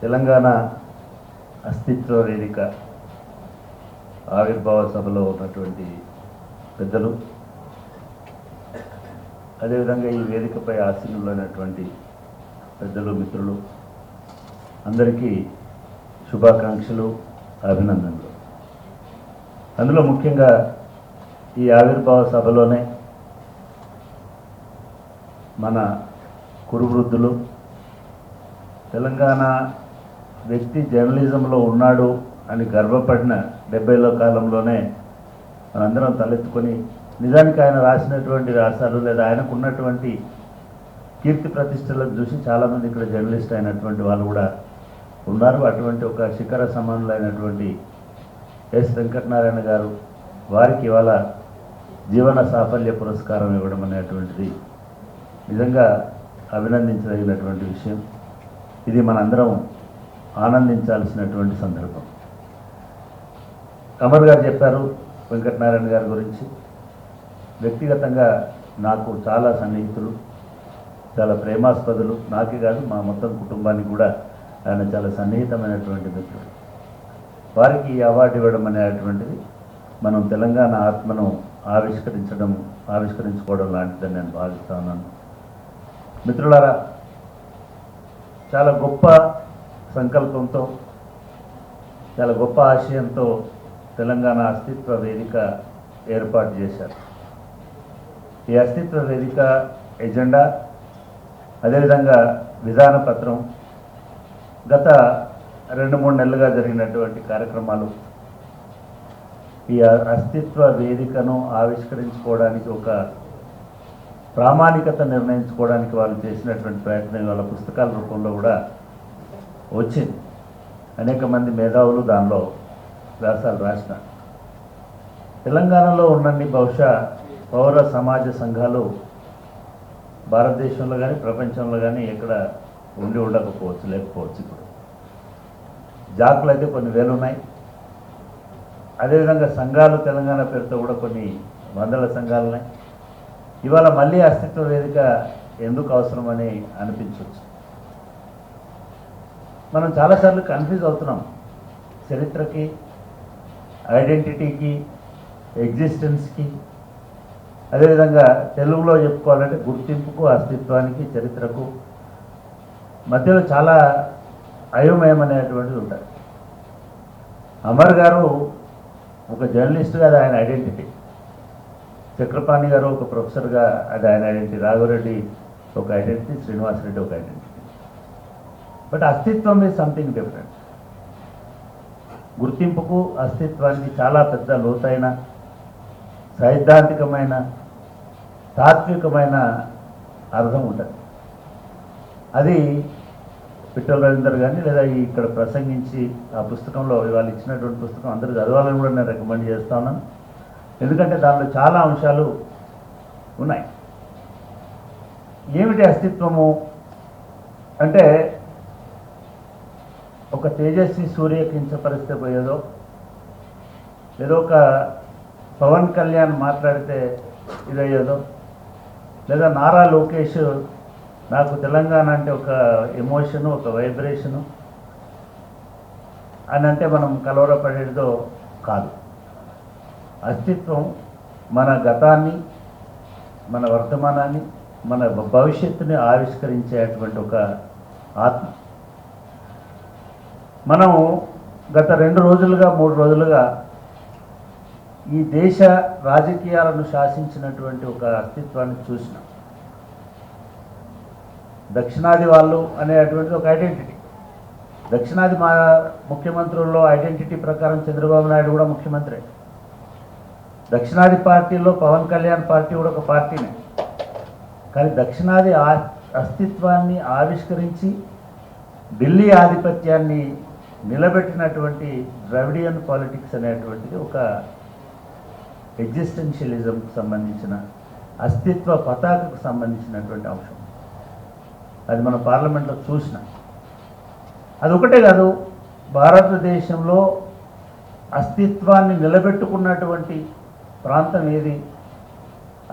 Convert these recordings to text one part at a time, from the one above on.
తెలంగాణ అస్తిత్వ వేదిక ఆవిర్భావ సభలో ఉన్నటువంటి పెద్దలు, అదేవిధంగా ఈ వేదికపై ఆసీనులైనటువంటి పెద్దలు, మిత్రులు అందరికీ శుభాకాంక్షలు, అభినందనలు. అందులో ముఖ్యంగా ఈ ఆవిర్భావ సభలోనే మన కురువృద్ధులు, తెలంగాణ వ్యక్తి జర్నలిజంలో ఉన్నాడు అని గర్వపడిన 70ల కాలంలోనే మనందరం తలెత్తుకొని, నిజానికి ఆయన రాసినటువంటి వ్యాసాలు లేదా ఆయనకు ఉన్నటువంటి కీర్తి ప్రతిష్టలను చూసి చాలామంది ఇక్కడ జర్నలిస్ట్ అయినటువంటి వాళ్ళు కూడా ఉన్నారు. అటువంటి ఒక శిఖర సమానులైనటువంటి ఎస్ వెంకటనారాయణ గారు, వారికి ఇవాళ జీవన సాఫల్య పురస్కారం ఇవ్వడం అనేటువంటిది నిజంగా అభినందించదగినటువంటి విషయం. ఇది మనందరం ఆనందించాల్సినటువంటి సందర్భం. అమర్ గారు చెప్పారు వెంకటనారాయణ గారి గురించి. వ్యక్తిగతంగా నాకు చాలా సన్నిహితులు, చాలా ప్రేమాస్పదులు. నాకే కాదు, మా మొత్తం కుటుంబానికి కూడా ఆయన చాలా సన్నిహితమైనటువంటి మిత్రుడు. వారికి ఈ అవార్డు ఇవ్వడం అనేటువంటిది మనం తెలంగాణ ఆత్మను ఆవిష్కరించుకోవడం లాంటిదని నేను భావిస్తా ఉన్నాను. మిత్రులారా, చాలా గొప్ప సంకల్పంతో, చాలా గొప్ప ఆశయంతో తెలంగాణ అస్తిత్వ వేదిక ఏర్పాటు చేశారు. ఈ అస్తిత్వ వేదిక ఎజెండా, అదేవిధంగా విధాన పత్రం, గత 2-3 నెలలుగా జరిగినటువంటి కార్యక్రమాలు ఈ అస్తిత్వ వేదికను ఆవిష్కరించుకోవడానికి, ఒక ప్రామాణికత నిర్ణయించుకోవడానికి వాళ్ళు చేసినటువంటి ప్రయత్నం వాళ్ళ పుస్తకాల రూపంలో కూడా వచ్చింది. అనేక మంది మేధావులు దానిలో వ్యాసాలు రాసిన. తెలంగాణలో ఉన్నన్ని బహుశా పౌర సమాజ సంఘాలు భారతదేశంలో కానీ ప్రపంచంలో కానీ ఎక్కడ ఉండకపోవచ్చు, లేకపోవచ్చు. ఇప్పుడు జాకులు అయితే కొన్ని వేలు ఉన్నాయి. అదేవిధంగా సంఘాలు తెలంగాణ పేరుతో కూడా కొన్ని వందల సంఘాలు ఉన్నాయి. ఇవాళ మళ్ళీ అస్తిత్వ వేదిక ఎందుకు అవసరమని అనిపించవచ్చు. మనం చాలాసార్లు కన్ఫ్యూజ్ అవుతున్నాం. చరిత్రకి, ఐడెంటిటీకి, ఎగ్జిస్టెన్స్కి, అదేవిధంగా తెలుగులో చెప్పుకోవాలంటే గుర్తింపుకు, అస్తిత్వానికి, చరిత్రకు మధ్యలో చాలా అయోమయం అనేటువంటిది ఉంటుంది. అమర్ గారు ఒక జర్నలిస్ట్గా అది ఆయన ఐడెంటిటీ, చక్రపాణి గారు ఒక ప్రొఫెసర్గా అది ఆయన ఐడెంటిటీ, రాఘవరెడ్డి ఒక ఐడెంటిటీ, శ్రీనివాసరెడ్డి ఒక ఐడెంటిటీ. బట్ అస్తిత్వం ఈజ్ సంథింగ్ డిఫరెంట్. గుర్తింపుకు, అస్తిత్వానికి చాలా పెద్ద లోతైన, సైద్ధాంతికమైన, తాత్వికమైన అర్థం ఉంటుంది. అది పిట్టల రవీందర్ కానీ లేదా ఇక్కడ ప్రసంగించి ఆ పుస్తకంలో వాళ్ళు ఇచ్చినటువంటి పుస్తకం అందరూ చదవాలని కూడా నేను రికమెండ్ చేస్తా ఉన్నాను. ఎందుకంటే దానిలో చాలా అంశాలు ఉన్నాయి. ఏమిటి అస్తిత్వము అంటే, ఒక తేజస్వి సూర్య కించపరిస్తే పోయేదో, ఏదో ఒక పవన్ కళ్యాణ్ మాట్లాడితే ఇదయ్యేదో, లేదా నారా లోకేష్ నాకు తెలంగాణ అంటే ఒక ఎమోషను, ఒక వైబ్రేషను అని అంటే మనం కలవరపడేదో కాదు. అస్తిత్వం మన గతాన్ని, మన వర్తమానాన్ని, మన భవిష్యత్తుని ఆవిష్కరించేటువంటి ఒక ఆత్మ. మనం గత 2 రోజులుగా 3 రోజులుగా ఈ దేశ రాజకీయాలను శాసించినటువంటి ఒక అస్తిత్వాన్ని చూసినాం. దక్షిణాది వాళ్ళు అనేటువంటిది ఒక ఐడెంటిటీ. దక్షిణాది మా ముఖ్యమంత్రుల్లో ఐడెంటిటీ ప్రకారం చంద్రబాబు నాయుడు కూడా ముఖ్యమంత్రి. దక్షిణాది పార్టీల్లో పవన్ కళ్యాణ్ పార్టీ కూడా ఒక పార్టీనే. కానీ దక్షిణాది అస్తిత్వాన్ని ఆవిష్కరించి ఢిల్లీ ఆధిపత్యాన్ని నిలబెట్టినటువంటి ద్రవిడియన్ పాలిటిక్స్ అనేటువంటిది ఒక ఎగ్జిస్టెన్షియలిజంకు సంబంధించిన, అస్తిత్వ పతాకకు సంబంధించినటువంటి అంశం. అది మన పార్లమెంట్లో చూసినాం. అదొకటే కాదు, భారతదేశంలో అస్తిత్వాన్ని నిలబెట్టుకున్నటువంటి ప్రాంతం ఏది,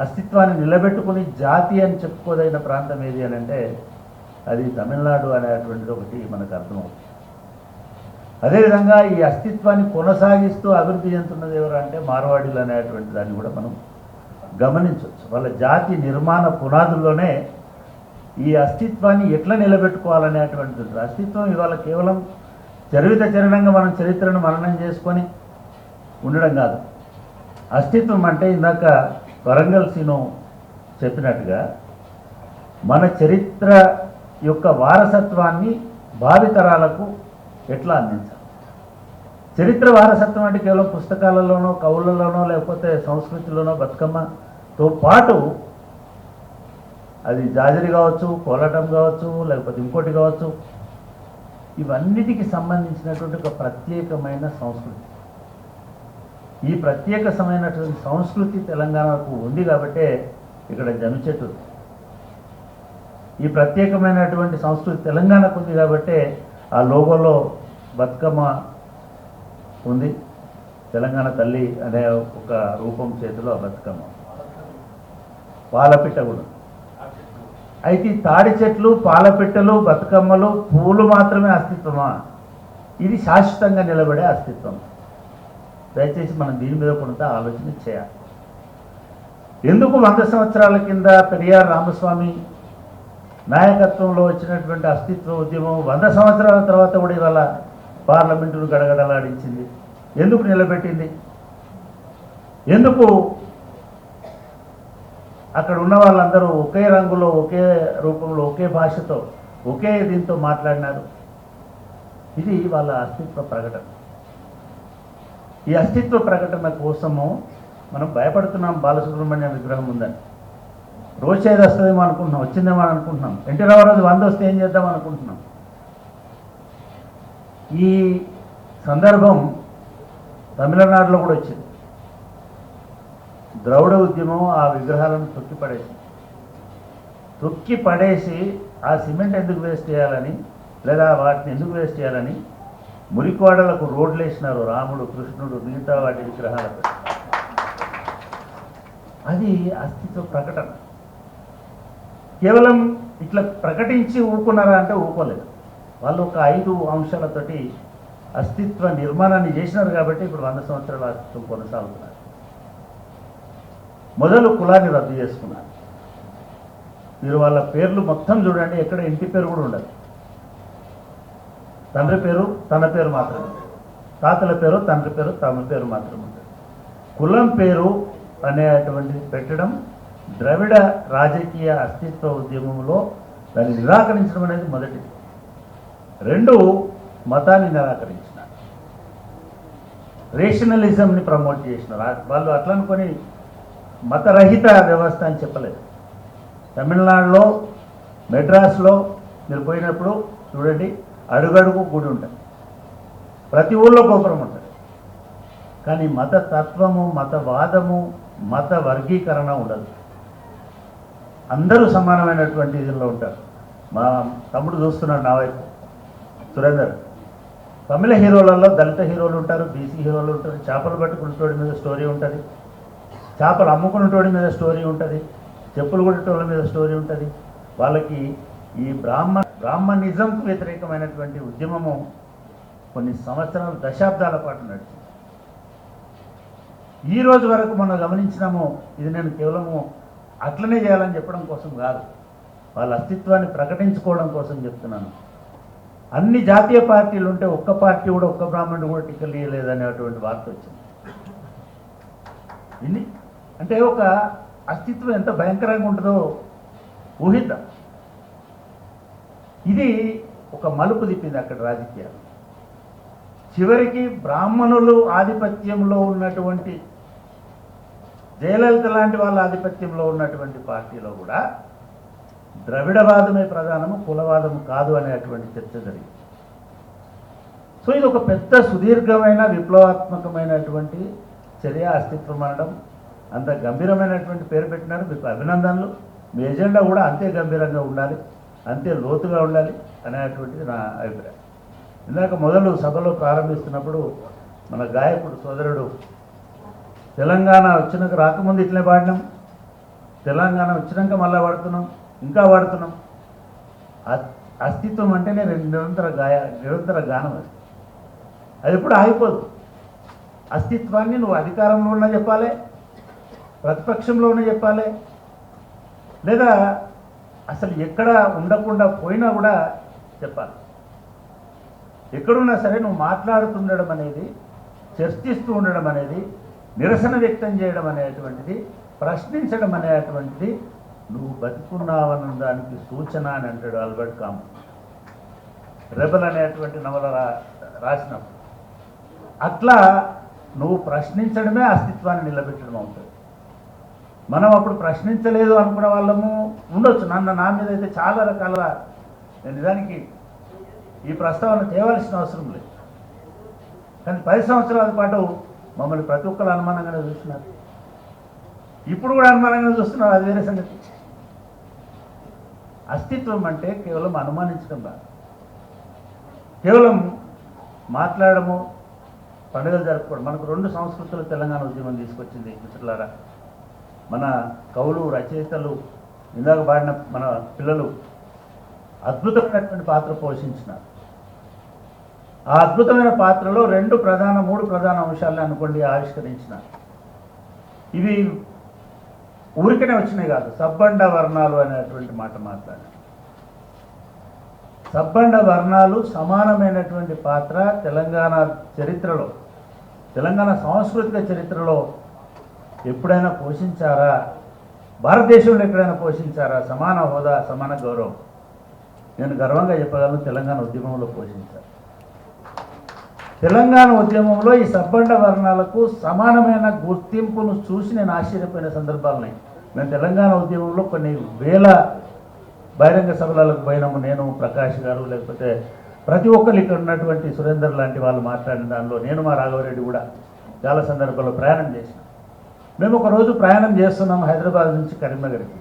అస్తిత్వాన్ని నిలబెట్టుకుని జాతి అని చెప్పుకోదగిన ప్రాంతం ఏది అని అంటే అది తమిళనాడు అనేటువంటిది ఒకటి మనకు అర్థమవుతుంది. అదేవిధంగా ఈ అస్తిత్వాన్ని కొనసాగిస్తూ అభివృద్ధి చెందుతున్నది ఎవరు అంటే మార్వాడీలు అనేటువంటి దాన్ని కూడా మనం గమనించవచ్చు. వాళ్ళ జాతి నిర్మాణ పునాదుల్లోనే ఈ అస్తిత్వాన్ని ఎట్లా నిలబెట్టుకోవాలనేటువంటిది ఉంటుంది. అస్తిత్వం ఇవాళ కేవలం చరిత్రంగా మనం చరిత్రను మననం చేసుకొని ఉండడం కాదు. అస్తిత్వం అంటే ఇందాక వరంగల్ సీను చెప్పినట్టుగా మన చరిత్ర యొక్క వారసత్వాన్ని భావితరాలకు ఎట్లా అందించాలి. చరిత్ర వారసత్వం అంటే కేవలం పుస్తకాలలోనో కవులలోనో లేకపోతే సంస్కృతిలోనో బతుకమ్మతో పాటు అది జాజరి కావచ్చు, కోలాటం కావచ్చు, లేకపోతే ఇంకోటి కావచ్చు, ఇవన్నిటికి సంబంధించినటువంటి ఒక ప్రత్యేకమైన సంస్కృతి. ఈ ప్రత్యేకమైనటువంటి సంస్కృతి తెలంగాణకు ఉంది కాబట్టే ఇక్కడ జమ్మి చెట్టు ఉంది. ఈ ప్రత్యేకమైనటువంటి సంస్కృతి తెలంగాణకు ఉంది కాబట్టే ఆ లోగోలో బతుకమ్మ ఉంది. తెలంగాణ తల్లి అనే ఒక రూపం చేతిలో బతుకమ్మ, పాలపిట్ట కూడా. అయితే తాడి చెట్లు, పాలపిట్టలు, బతుకమ్మలు, పూలు మాత్రమే అస్తిత్వమా? ఇది శాశ్వతంగా నిలబడే అస్తిత్వం. దయచేసి మనం దీని మీద కొంత ఆలోచన చేయాలి. ఎందుకు 100 సంవత్సరాల కింద పెరియార్ రామస్వామి నాయకత్వంలో వచ్చినటువంటి అస్తిత్వ ఉద్యమం 100 సంవత్సరాల తర్వాత కూడా ఇవాళ పార్లమెంటును గడగడలాడించింది? ఎందుకు నిలబెట్టింది? ఎందుకు అక్కడ ఉన్న వాళ్ళందరూ ఒకే రంగులో, ఒకే రూపంలో, ఒకే భాషతో, ఒకే దీంతో మాట్లాడినారు? ఇది వాళ్ళ అస్తిత్వ ప్రకటన. ఈ అస్తిత్వ ప్రకటన కోసము మనం భయపడుతున్నాం. బాలసుబ్రహ్మణ్యం విగ్రహం ఉందని రోజు ఏది వస్తుందేమో అనుకుంటున్నాం, వచ్చిందేమో అని అనుకుంటున్నాం. ఎన్టీ రామారావు 100 వస్తే ఏం చేద్దాం అనుకుంటున్నాం. ఈ సందర్భం తమిళనాడులో కూడా వచ్చింది. ద్రవిడ ఉద్యమం ఆ విగ్రహాలను తొక్కి పడేసి ఆ సిమెంట్ ఎందుకు వేస్ట్ చేయాలని, లేదా వాటిని ఎందుకు వేస్ట్ చేయాలని మురికోడలకు రోడ్లు వేసినారు. రాముడు, కృష్ణుడు, మిగతా వాటి విగ్రహాలకు. అది అస్తిత్వ ప్రకటన. కేవలం ఇట్లా ప్రకటించి ఊరుకున్నారా అంటే ఊరుకోలేదు. వాళ్ళు ఒక 5 అంశాలతోటి అస్తిత్వ నిర్మాణాన్ని చేసినారు కాబట్టి ఇప్పుడు 100 సంవత్సరాల అస్తిత్వం కొనసాగుతున్నారు. మొదలు కులాన్ని రద్దు చేసుకున్నారు. మీరు వాళ్ళ పేర్లు మొత్తం చూడండి, ఎక్కడ ఇంటి పేరు కూడా ఉండదు. తండ్రి పేరు తన పేరు మాత్రమే, తాతల పేరు తండ్రి పేరు తమ పేరు మాత్రమే ఉంటుంది. కులం పేరు అనేటువంటిది పెట్టడం ద్రవిడ రాజకీయ అస్తిత్వ ఉద్యమంలో దాన్ని నిరాకరించడం అనేది మొదటిది. 2, మతాన్ని నిరాకరించినారు, రేషనలిజంని ప్రమోట్ చేసినారు. వాళ్ళు అట్లా అనుకొని మతరహిత వ్యవస్థ అని చెప్పలేదు. తమిళనాడులో, మెడ్రాస్లో మీరు పోయినప్పుడు చూడండి, అడుగడుగు గుడి ఉంటుంది, ప్రతి ఊళ్ళో గోపురం ఉంటుంది. కానీ మత తత్వము, మతవాదము, మత వర్గీకరణ ఉండదు. అందరూ సమానమైనటువంటి ఇదిలో ఉంటారు. మా తమ్ముడు చూస్తున్నాడు నా వైపు, సురేందర్. తమిళ హీరోలలో దళిత హీరోలు ఉంటారు, బీసీ హీరోలు ఉంటారు. చేపలు పట్టుకునేటోడి మీద స్టోరీ ఉంటుంది, చేపలు అమ్ముకునేటోడి మీద స్టోరీ ఉంటుంది, చెప్పులు కొట్టేటోళ్ళ మీద స్టోరీ ఉంటుంది. వాళ్ళకి ఈ బ్రాహ్మణిజంకు వ్యతిరేకమైనటువంటి ఉద్యమము కొన్ని సంవత్సరాలు, దశాబ్దాల పాటు నడిచింది. ఈ రోజు వరకు మనం గమనించినాము. ఇది నేను కేవలము అట్లనే చేయాలని చెప్పడం కోసం కాదు, వాళ్ళ అస్తిత్వాన్ని ప్రకటించుకోవడం కోసం చెప్తున్నాను. అన్ని జాతీయ పార్టీలు ఉంటే ఒక్క పార్టీ కూడా, ఒక్క బ్రాహ్మణుడు కూడా టికెట్లు ఇవ్వలేదనేటువంటి వార్త వచ్చింది. ఇది అంటే ఒక అస్తిత్వం ఎంత భయంకరంగా ఉంటుందో ఊహిద్దాం. ఇది ఒక మలుపు తిప్పింది అక్కడ రాజకీయాలు. చివరికి బ్రాహ్మణులు ఆధిపత్యంలో ఉన్నటువంటి, జయలలిత లాంటి వాళ్ళ ఆధిపత్యంలో ఉన్నటువంటి పార్టీలో కూడా ద్రవిడవాదమే ప్రధానము, కులవాదము కాదు అనేటువంటి చర్చ జరిగింది. సో ఇది ఒక పెద్ద సుదీర్ఘమైన విప్లవాత్మకమైనటువంటి చర్య. అస్తిత్వం అనడం అంత గంభీరమైనటువంటి పేరు పెట్టినారు, మీకు అభినందనలు. మీ ఎజెండా కూడా అంతే గంభీరంగా ఉండాలి, అంతే లోతుగా ఉండాలి అనేటువంటిది నా అభిప్రాయం. ఇందాక మొదలు సభలో ప్రారంభిస్తున్నప్పుడు మన గాయకుడు సోదరుడు, తెలంగాణ వచ్చినాక రాకముందు ఇట్లనే పాడినాం, తెలంగాణ వచ్చినాక మళ్ళీ వాడుతున్నాం, ఇంకా వాడుతున్నాం. అస్తిత్వం అంటేనే నిరంతర గానం. అది అది ఎప్పుడు ఆగిపోదు. అస్తిత్వాన్ని నువ్వు అధికారంలో ఉన్నా చెప్పాలి, ప్రతిపక్షంలో ఉన్నా చెప్పాలి, లేదా అసలు ఎక్కడ ఉండకుండా పోయినా కూడా చెప్పాలి. ఎక్కడున్నా సరే నువ్వు మాట్లాడుతుండడం అనేది, చర్చిస్తూ ఉండడం అనేది, నిరసన వ్యక్తం చేయడం అనేటువంటిది, ప్రశ్నించడం అనేటువంటిది నువ్వు బతుకున్నావన్న దానికి సూచన అని అంటాడు ఆల్బర్ట్ కాము. రెబల్ అనేటువంటి నవల రాసినప్పుడు అట్లా నువ్వు ప్రశ్నించడమే అస్తిత్వాన్ని నిలబెట్టడం అవుతుంది. మనం అప్పుడు ప్రశ్నించలేదు అనుకునే వాళ్ళము ఉండొచ్చు. నా మీద అయితే చాలా రకాల, నేను నిజానికి ఈ ప్రస్తావన తేవాల్సిన అవసరం లేదు, కానీ 10 సంవత్సరాల పాటు మమ్మల్ని ప్రతి ఒక్కరు అనుమానంగానే చూస్తున్నారు. ఇప్పుడు కూడా అనుమానంగా చూస్తున్నారు, అది వేరే సంగతి. అస్తిత్వం అంటే కేవలం అనుమానించడం కాదు, కేవలం మాట్లాడము, పండుగలు జరుపుకోవడం. మనకు 2 సంస్కృతులు తెలంగాణ ఉద్యమం తీసుకొచ్చింది మిత్రులారా. మన కవులు, రచయితలు, ఇందాక పాడిన మన పిల్లలు అద్భుతమైనటువంటి పాత్ర పోషించినారు. ఆ అద్భుతమైన పాత్రలో 3 ప్రధాన అంశాలను అనుకోండి ఆవిష్కరించినారు. ఇవి ఊరికనే వచ్చినాయి కాదు, సబ్బండ వర్ణాలు అనేటువంటి మాట మాట్లాడారు. సబ్బండ వర్ణాలు సమానమైనటువంటి పాత్ర తెలంగాణ చరిత్రలో, తెలంగాణ సాంస్కృతిక చరిత్రలో ఎప్పుడైనా పోషించారా? భారతదేశంలో ఎక్కడైనా పోషించారా? సమాన హోదా, సమాన గౌరవం నేను గర్వంగా చెప్పగలను, తెలంగాణ ఉద్యమంలో పోషించారు. తెలంగాణ ఉద్యమంలో ఈ సబ్బండ వర్ణాలకు సమానమైన గుర్తింపును చూసి నేను ఆశ్చర్యపోయిన సందర్భాలున్నాయి. మేము తెలంగాణ ఉద్యమంలో కొన్ని వేల బహిరంగ సభలకు పోయినాము. నేను, ప్రకాష్ గారు, లేకపోతే ప్రతి ఒక్కరు ఇక్కడ ఉన్నటువంటి సురేందర్ లాంటి వాళ్ళు మాట్లాడిన దానిలో నేను, మా రాఘవరెడ్డి కూడా చాలా సందర్భాల్లో ప్రయాణం చేసినాం. మేము ఒకరోజు ప్రయాణం చేస్తున్నాము హైదరాబాద్ నుంచి కరీంనగర్కి.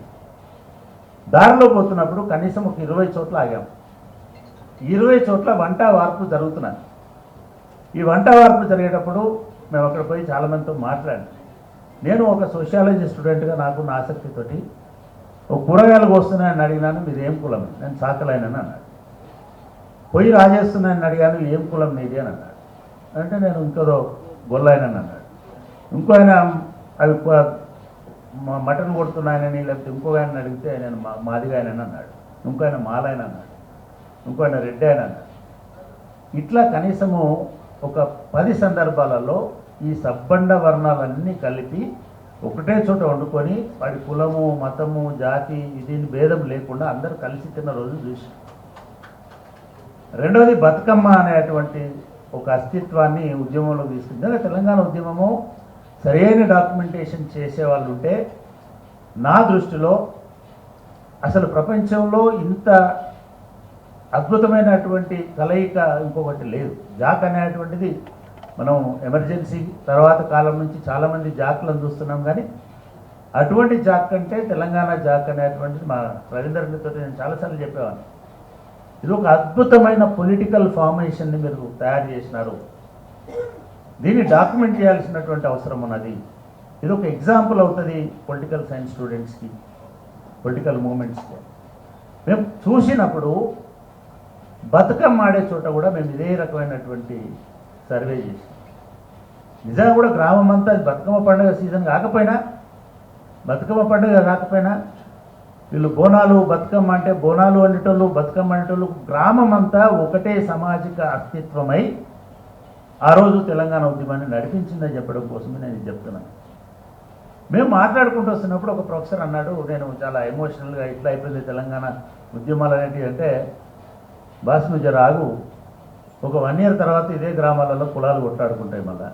దారిలో పోతున్నప్పుడు కనీసం ఒక 20 చోట్ల ఆగాము. 20 చోట్ల వంట వార్పు జరుగుతున్నాను. ఈ వంట వార్పు జరిగేటప్పుడు మేము అక్కడ పోయి చాలామందితో మాట్లాడాను. నేను ఒక సోషియాలజీ స్టూడెంట్గా నాకున్న ఆసక్తితోటి ఒక కూరగాయలు కోస్తున్నాయని అడిగినాను, మీరు ఏం కులం? నేను సాకలైనని అన్నాడు. పొయ్యి రాజేస్తున్నాయని అడిగాను, ఏం కులం నీది అని అన్నాడు. అంటే నేను ఇంకోదో గొల్లైనని అన్నాడు. ఇంకో ఆయన అవి మటన్ కొడుతున్నాయనని, లేకపోతే ఇంకో ఆయన అడిగితే నేను మాదిగా ఆయనని అన్నాడు. ఇంకో ఆయన మాలైన అన్నాడు. ఇంకో ఆయన రెడ్డి ఆయన అన్నాడు. ఇట్లా కనీసము ఒక 10 సందర్భాలలో ఈ సబ్బండ వర్ణాలన్నీ కలిపి ఒకటే చోట వండుకొని వాడి కులము, మతము, జాతి దీని భేదం లేకుండా అందరూ కలిసి తిన్న రోజు చూసి. రెండవది బతుకమ్మ అనేటువంటి ఒక అస్తిత్వాన్ని ఉద్యమంలో తీసుకుంది. తెలంగాణ ఉద్యమము సరైన డాక్యుమెంటేషన్ చేసేవాళ్ళు ఉంటే నా దృష్టిలో అసలు ప్రపంచంలో ఇంత అద్భుతమైనటువంటి కలయిక ఇంకొకటి లేదు. జాక్ అనేటువంటిది మనం ఎమర్జెన్సీ తర్వాత కాలం నుంచి చాలామంది జాక్లను చూస్తున్నాం, కానీ అటువంటి జాక్ అంటే తెలంగాణ జాక్ అనేటువంటిది మా రవీందర్తో నేను చాలాసార్లు చెప్పేవాడిని. ఇది ఒక అద్భుతమైన పొలిటికల్ ఫార్మేషన్ని మీరు తయారు చేసినారు, దీన్ని డాక్యుమెంట్ చేయాల్సినటువంటి అవసరం ఉన్నది. ఇది ఒక ఎగ్జాంపుల్ అవుతుంది పొలిటికల్ సైన్స్ స్టూడెంట్స్కి, పొలిటికల్ మూమెంట్స్కి. మేము చూసినప్పుడు బతుకమ్మ ఆడే చోట కూడా మేము ఇదే రకమైనటువంటి సర్వే చేసాం. నిజంగా కూడా గ్రామం అంతా బతుకమ్మ పండుగ సీజన్ కాకపోయినా, బతుకమ్మ పండుగ కాకపోయినా వీళ్ళు బోనాలు, బతుకమ్మ అంటే బోనాలు అనేటోళ్ళు, బతుకమ్మ అనేటోళ్ళు గ్రామం అంతా ఒకటే సామాజిక అస్తిత్వమై ఆ రోజు తెలంగాణ ఉద్యమాన్ని నడిపించిందని చెప్పడం కోసమే నేను ఇది చెప్తున్నాను. మేము మాట్లాడుకుంటూ వస్తున్నప్పుడు ఒక ప్రొఫెసర్ అన్నాడు, నేను చాలా ఎమోషనల్గా ఇట్లా అయిపోయింది తెలంగాణ ఉద్యమాలు అనేటివి అంటే, బాస్ నువ్వు జర ఆగు, ఒక 1 year తర్వాత ఇదే గ్రామాలలో కులాలు కొట్టాడుకుంటాయి. మళ్ళా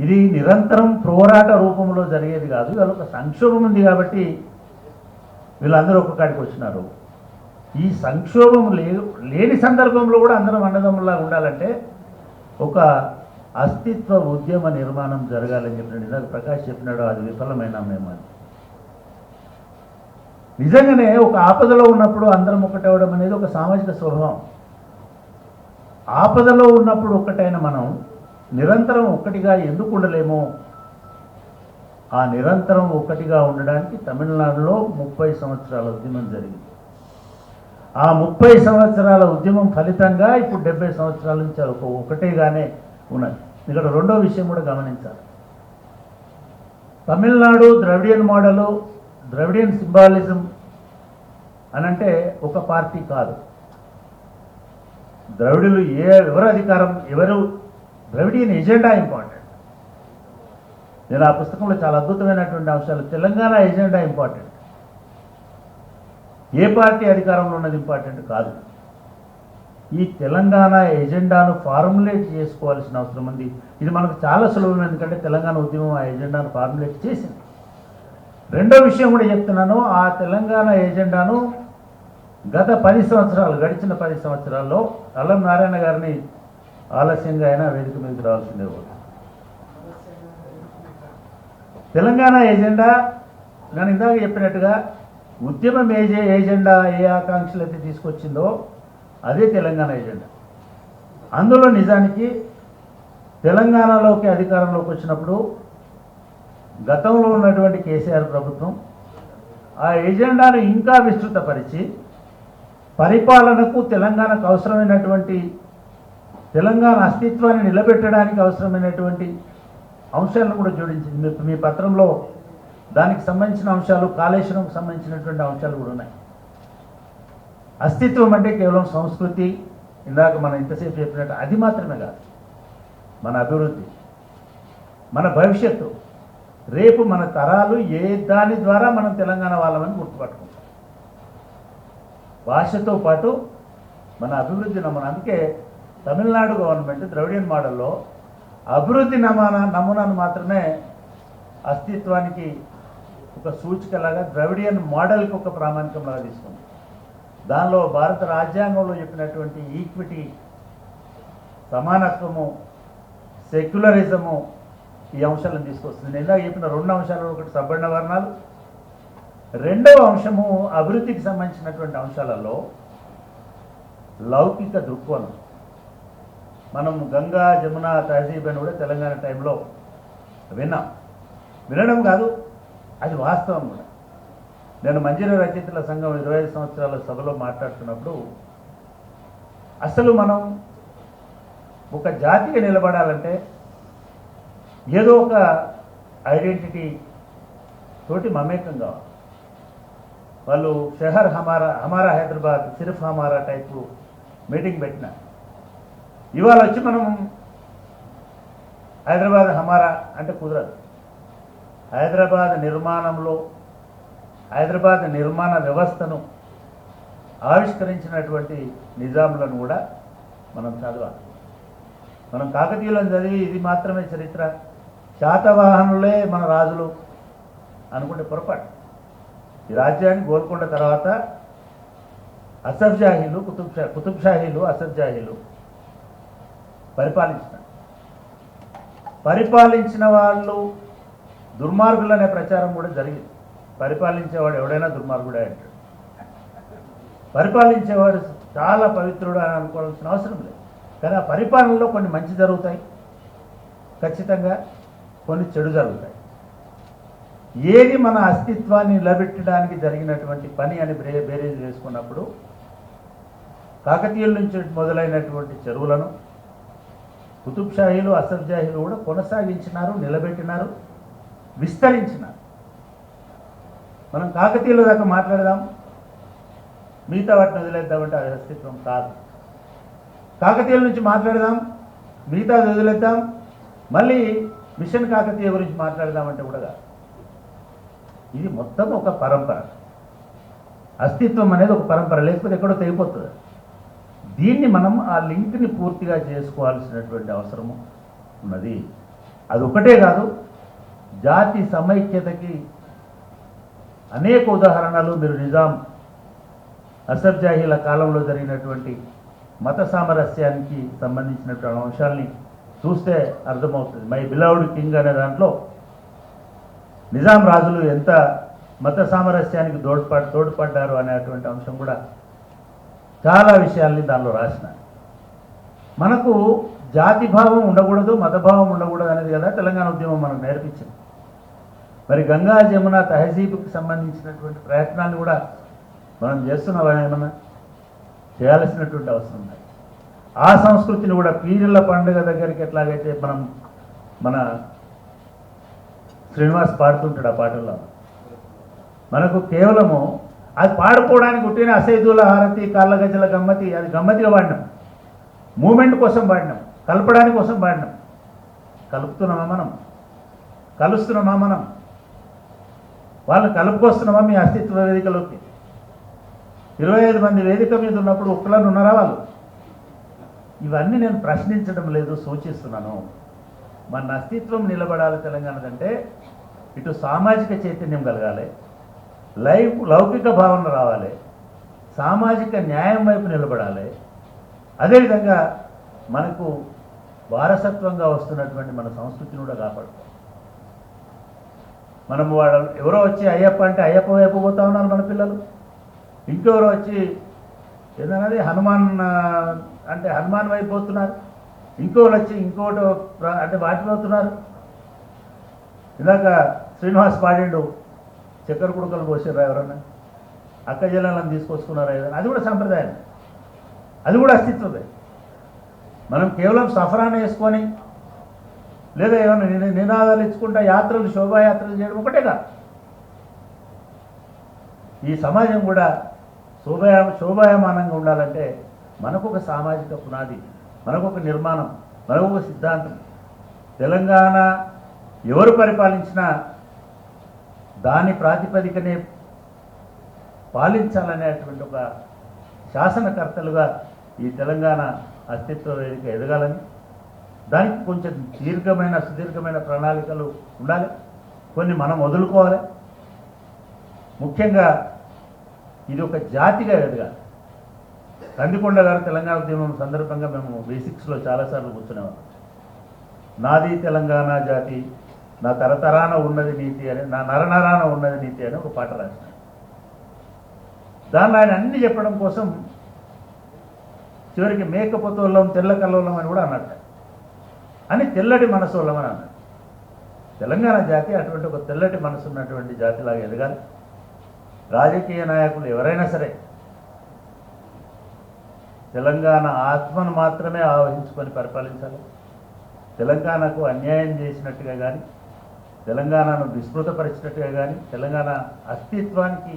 ఇది నిరంతరం పోరాట రూపంలో జరిగేది కాదు. ఇవాళ ఒక సంక్షోభం ఉంది కాబట్టి వీళ్ళందరూ ఒక్కకాడికి వచ్చినారు. ఈ సంక్షోభం లేని సందర్భంలో కూడా అందరం అన్నదమ్ములా ఉండాలంటే ఒక అస్తిత్వ ఉద్యమ నిర్మాణం జరగాలని చెప్పినాడు. ఇందాక ప్రకాష్ చెప్పినాడు, అది విఫలమైన మేము అని. నిజంగానే ఒక ఆపదలో ఉన్నప్పుడు అందరం ఒకటవడం అనేది ఒక సామాజిక స్వభావం. ఆపదలో ఉన్నప్పుడు ఒక్కటైన మనం నిరంతరం ఒక్కటిగా ఎందుకు ఉండలేమో, ఆ నిరంతరం ఒక్కటిగా ఉండడానికి తమిళనాడులో 30 సంవత్సరాల ఉద్యమం జరిగింది. ఆ 30 సంవత్సరాల ఉద్యమం ఫలితంగా ఇప్పుడు 70 సంవత్సరాల నుంచి అది ఒకటేగానే ఉన్నది. ఇక్కడ రెండో విషయం కూడా గమనించాలి. Tamil Nadu Dravidian model, Dravidian symbolism అనంటే ఒక పార్టీ కాదు. ద్రవిడులు ఎవరు అధికారం, ఎవరు ద్రవిడియన్ ఎజెండా ఇంపార్టెంట్. నేను ఆ పుస్తకంలో చాలా అద్భుతమైనటువంటి అంశాలు, తెలంగాణ ఎజెండా ఇంపార్టెంట్, ఏ పార్టీ అధికారంలో ఉన్నది ఇంపార్టెంట్ కాదు. ఈ తెలంగాణ ఎజెండాను ఫార్ములేట్ చేసుకోవాల్సిన అవసరం ఉంది. ఇది మనకు చాలా సులభం, ఎందుకంటే తెలంగాణ ఉద్యమం ఆ ఎజెండాను ఫార్ములేట్ చేసింది. రెండో విషయం కూడా చెప్తున్నాను, ఆ తెలంగాణ ఎజెండాను గత 10 సంవత్సరాలు, గడిచిన 10 సంవత్సరాల్లో అల్లం నారాయణ గారిని ఆలస్యంగా అయినా వేదిక మీదకి రావాల్సిందే. తెలంగాణ ఎజెండా నేను ఇందాక చెప్పినట్టుగా ఉద్యమం ఏజెండా ఏ ఆకాంక్షలు అయితే తీసుకొచ్చిందో అదే తెలంగాణ ఎజెండా. అందులో నిజానికి తెలంగాణలోకి అధికారంలోకి వచ్చినప్పుడు గతంలో ఉన్నటువంటి కేసీఆర్ ప్రభుత్వం ఆ ఎజెండాను ఇంకా విస్తృతపరిచి పరిపాలనకు, తెలంగాణకు అవసరమైనటువంటి తెలంగాణ అస్తిత్వాన్ని నిలబెట్టడానికి అవసరమైనటువంటి అంశాలను కూడా జోడించింది. మీ పత్రంలో దానికి సంబంధించిన అంశాలు, కాళేశ్వరంకు సంబంధించినటువంటి అంశాలు కూడా ఉన్నాయి. అస్తిత్వం అంటే కేవలం సంస్కృతి, ఇందాక మనం ఇంతసేపు చెప్పినట్టు అది మాత్రమే కాదు, మన అభివృద్ధి, మన భవిష్యత్తు, రేపు మన తరాలు ఏ దాని ద్వారా మనం తెలంగాణ వాళ్ళమని గుర్తుపట్టుకుంటాం. భాషతో పాటు మన అభివృద్ధి నమూనా. అందుకే తమిళనాడు గవర్నమెంట్ ద్రవిడియన్ మోడల్లో అభివృద్ధి నమూనాను మాత్రమే అస్తిత్వానికి ఒక సూచికలాగా, ద్రవిడియన్ మోడల్కి ఒక ప్రామాణికంలాగా తీసుకుంది. దానిలో భారత రాజ్యాంగంలో చెప్పినటువంటి ఈక్విటీ, సమానత్వము, సెక్యులరిజము, ఈ అంశాలను తీసుకొస్తుంది. నేను ఇందాక చెప్పిన 2 అంశాలు, ఒకటి సబ్బన్న వర్ణాలు, రెండవ అంశము అభివృద్ధికి సంబంధించినటువంటి అంశాలలో లౌకిక దృక్కోణం. మనం గంగా, జమున, తహజీబ్ అని కూడా తెలంగాణ టైంలో వినడం కాదు, అది వాస్తవం కూడా. నేను మంజీరా రచయితల సంఘం 25 సంవత్సరాల సభలో మాట్లాడుతున్నప్పుడు అసలు మనం ఒక జాతిగా నిలబడాలంటే ఏదో ఒక ఐడెంటిటీ తోటి మమేకం కావాలి. వాళ్ళు షహర్ హమారా హైదరాబాద్, సిర్ఫ్ హమారా టైపు మీటింగ్ పెట్టిన, ఇవాళ వచ్చి మనం హైదరాబాద్ హమారా అంటే కుదరదు. హైదరాబాద్ నిర్మాణంలో, హైదరాబాద్ నిర్మాణ వ్యవస్థను ఆవిష్కరించినటువంటి నిజాములను కూడా మనం చదవాలి. మనం కాకతీయులను చదివి ఇది మాత్రమే చరిత్ర, శాతవాహనులే మన రాజులు అనుకుంటే పొరపాటు. ఈ రాజ్యాన్ని గోల్కొండ తర్వాత అసఫ్జాహీలు, కుతుబ్షాహీలు, అసఫ్జాహీలు పరిపాలించిన వాళ్ళు దుర్మార్గులు అనే ప్రచారం కూడా జరిగింది. పరిపాలించేవాడు ఎవడైనా దుర్మార్గుడే అంటాడు. పరిపాలించేవాడు చాలా పవిత్రుడు అని అనుకోవాల్సిన అవసరం లేదు. కానీ ఆ పరిపాలనలో కొన్ని మంచి జరుగుతాయి, ఖచ్చితంగా కొన్ని చెడు జరుగుతాయి. ఏది మన అస్తిత్వాన్ని నిలబెట్టడానికి జరిగినటువంటి పని అని బేరేజ్ వేసుకున్నప్పుడు కాకతీయుల నుంచి మొదలైనటువంటి చెరువులను కుతుబ్షాహీలు, అసఫ్జాహీలు కూడా కొనసాగించినారు, నిలబెట్టినారు, విస్తరించినారు. మనం కాకతీయుల దాకా మాట్లాడదాం, మిగతా వాటిని వదిలేద్దామంటే అది అస్తిత్వం కాదు. కాకతీయుల నుంచి మాట్లాడదాం, మిగతాది వదిలేద్దాం, మళ్ళీ మిషన్ కాకతీయ గురించి మాట్లాడదామంటే కూడా కాదు. ఇది మొత్తం ఒక పరంపర. అస్తిత్వం అనేది ఒక పరంపర, లేకపోతే ఎక్కడో తెగిపోతుంది. దీన్ని మనం ఆ లింక్ని పూర్తిగా చేసుకోవాల్సినటువంటి అవసరము ఉన్నది. అది ఒకటే కాదు, జాతి సమైక్యతకి అనేక ఉదాహరణలు మీరు నిజాం, అసఫ్జాహీల కాలంలో జరిగినటువంటి మత సామరస్యానికి సంబంధించినటువంటి అంశాలని చూస్తే అర్థమవుతుంది. మై బిలవ్డ్ కింగ్ అనే దాంట్లో నిజాం రాజులు ఎంత మత సామరస్యానికి తోడ్పడ్డారు అనేటువంటి అంశం కూడా చాలా విషయాల్ని దానిలో రాసిన. మనకు జాతి భావం ఉండకూడదు, మతభావం ఉండకూడదు అనేది కదా తెలంగాణ ఉద్యమం మనకు నేర్పించింది. మరి గంగా, జమున, తహజీబ్కి సంబంధించినటువంటి ప్రయత్నాన్ని కూడా మనం చేస్తున్నామా? ఏమన్నా చేయాల్సినటువంటి అవసరం ఉంది. ఆ సంస్కృతిని కూడా పీరిళ్ళ పండుగ దగ్గరికి ఎట్లాగైతే మన శ్రీనివాస్ పాడుతుంటాడు ఆ పాటల్లో, మనకు కేవలము అది పాడుకోవడానికి పుట్టిన అసైదుల హారతి కాళ్ళ గజల గమ్మతి, అది గమ్మతిగా పాడినాం, మూమెంట్ కోసం పాడినాం, కలపడానికి కోసం పాడినాం. కలుపుతున్నామా మనం? కలుస్తున్నామా మనం? వాళ్ళని కలుపుకొస్తున్నామా మీ అస్తిత్వ వేదికలోకి? 25 మంది వేదిక మీద ఉన్నప్పుడు ఒక్కలను ఉన్నారా వాళ్ళు? ఇవన్నీ నేను ప్రశ్నించడం లేదు, సూచిస్తున్నాను. మన అస్తిత్వం నిలబడాలి తెలంగాణదంటే ఇటు సామాజిక చైతన్యం కలగాలి, లౌకిక భావన రావాలి, సామాజిక న్యాయం వైపు నిలబడాలి. అదేవిధంగా మనకు వారసత్వంగా వస్తున్నటువంటి మన సంస్కృతిని కూడా కాపాడుకోవాలి. మనము వాళ్ళు ఎవరో వచ్చి అయ్యప్ప అంటే అయ్యప్ప వైపు పోతా ఉన్నారు మన పిల్లలు, ఇంకెవరో వచ్చి ఏదన్నది హనుమాన్ అంటే హనుమాన్ వైపు పోతున్నారు, ఇంకోటి వచ్చి ఇంకోటి అంటే వాటి పోతున్నారు. ఇందాక శ్రీనివాస్ పాడిండు, చక్కెర కుడుకలు పోసారా ఎవరన్నా, అక్క జిల్లాలను తీసుకొచ్చుకున్నారా ఏదైనా, అది కూడా సంప్రదాయం, అది కూడా అస్తిత్వమే. మనం కేవలం సఫరాన్ని వేసుకొని లేదా ఏమైనా నినాదాలు ఇచ్చుకుంటా యాత్రలు శోభాయాత్రలు చేయడం ఒకటేగా. ఈ సమాజం కూడా శోభాయమానంగా ఉండాలంటే మనకు ఒక సామాజిక పునాది, మనకు ఒక నిర్మాణం, మనకు ఒక సిద్ధాంతం. తెలంగాణ ఎవరు పరిపాలించినా దాని ప్రాతిపదికనే పాలించాలనేటువంటి ఒక శాసనకర్తలుగా ఈ తెలంగాణ అస్తిత్వ వేదిక ఎదగాలని, దానికి కొంచెం సుదీర్ఘమైన ప్రణాళికలు ఉండాలి, కొన్ని మనం వదులుకోవాలి. ముఖ్యంగా ఇది ఒక జాతిగా ఎదగాలి. కందికొండ గారు తెలంగాణ ఉద్యమం సందర్భంగా మేము బేసిక్స్లో చాలాసార్లు కూర్చునేవాళ్ళం. నాది తెలంగాణ జాతి, నా తరతరాన ఉన్నది నీతి అని, నా నరనరాన ఉన్నది నీతి అని ఒక పాట రాసినాడు. దాన్ని ఆయన అన్ని చెప్పడం కోసం చివరికి మేకపోతోళ్ళం తెల్ల కల్లోలం అని కూడా అన్నట్టు, అని తెల్లటి మనసోళ్ళం అని అన్నాడు. తెలంగాణ జాతి అటువంటి ఒక తెల్లటి మనసు ఉన్నటువంటి జాతిలాగా ఎదగాలి. రాజకీయ నాయకులు ఎవరైనా సరే తెలంగాణ ఆత్మను మాత్రమే ఆవహించుకొని పరిపాలించాలి. తెలంగాణకు అన్యాయం చేసినట్టుగా కానీ, తెలంగాణను విస్మృతపరిచినట్టుగా కానీ, తెలంగాణ అస్తిత్వానికి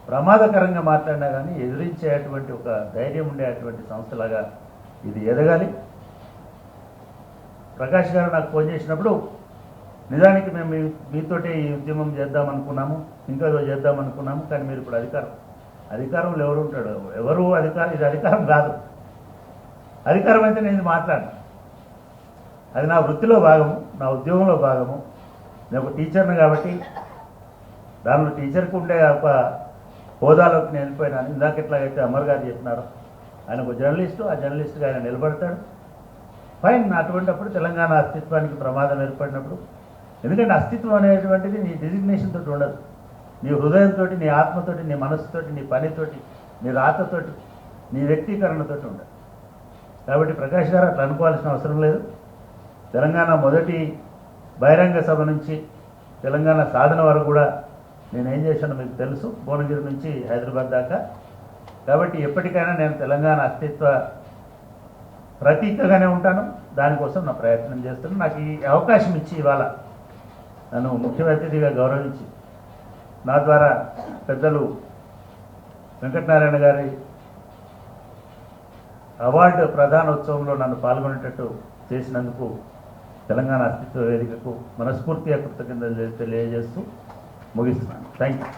ప్రమాదకరంగా మాట్లాడినా కానీ ఎదిరించేటువంటి ఒక ధైర్యం ఉండేటువంటి సంస్థలాగా ఇది ఎదగాలి. ప్రకాష్ గారు నాకు ఫోన్ చేసినప్పుడు నిజానికి మేము మీతోటే ఈ ఉద్యమం చేద్దామనుకున్నాము, ఇంకేదో చేద్దామనుకున్నాము, కానీ మీరు ఇప్పుడు అధికారంలో ఎవరు ఉంటాడు? ఎవరు అధికారం? ఇది అధికారం కాదు. అధికారం అయితే నేను మాట్లాడను, అది నా వృత్తిలో భాగము, నా ఉద్యోగంలో భాగము. నేను ఒక టీచర్ని కాబట్టి దానిలో టీచర్కి ఉండే ఒక హోదాలోకి నేను వెళ్ళిపోయినాను. ఇందాక ఎట్లాగైతే అమర్ గారు చెప్పినారు, ఆయన ఒక జర్నలిస్టు, ఆ జర్నలిస్ట్గా ఆయన నిలబడతాడు, ఫైన్. అటువంటిప్పుడు తెలంగాణ అస్తిత్వానికి ప్రమాదం ఏర్పడినప్పుడు, ఎందుకంటే అస్తిత్వం అనేటువంటిది నీ డెసిగ్నేషన్ తోటి ఉండదు, నీ హృదయంతో, నీ ఆత్మతోటి, నీ మనస్సుతోటి, నీ పనితోటి, నీ రాతతోటి, నీ వ్యక్తీకరణతోటి ఉండదు. కాబట్టి ప్రకాష్ గారు అట్లా అనుకోవాల్సిన అవసరం లేదు. తెలంగాణ మొదటి బహిరంగ సభ నుంచి తెలంగాణ సాధన వరకు కూడా నేనేం చేశానో మీకు తెలుసు, భువనగిరి నుంచి హైదరాబాద్ దాకా. కాబట్టి ఎప్పటికైనా నేను తెలంగాణ అస్తిత్వ ప్రతీకగానే ఉంటాను, దానికోసం నా ప్రయత్నం చేస్తున్నాను. నాకు ఈ అవకాశం ఇచ్చి ఇవాళ నన్ను ముఖ్య అతిథిగా గౌరవించి నా ద్వారా పెద్దలు వెంకటనారాయణ గారి అవార్డు ప్రధానోత్సవంలో నన్ను పాల్గొనేటట్టు చేసినందుకు తెలంగాణ అస్తిత్వ వేదికకు మనస్ఫూర్తిగా కృతజ్ఞతలు తెలియజేస్తూ ముగిస్తున్నాను. Thank you.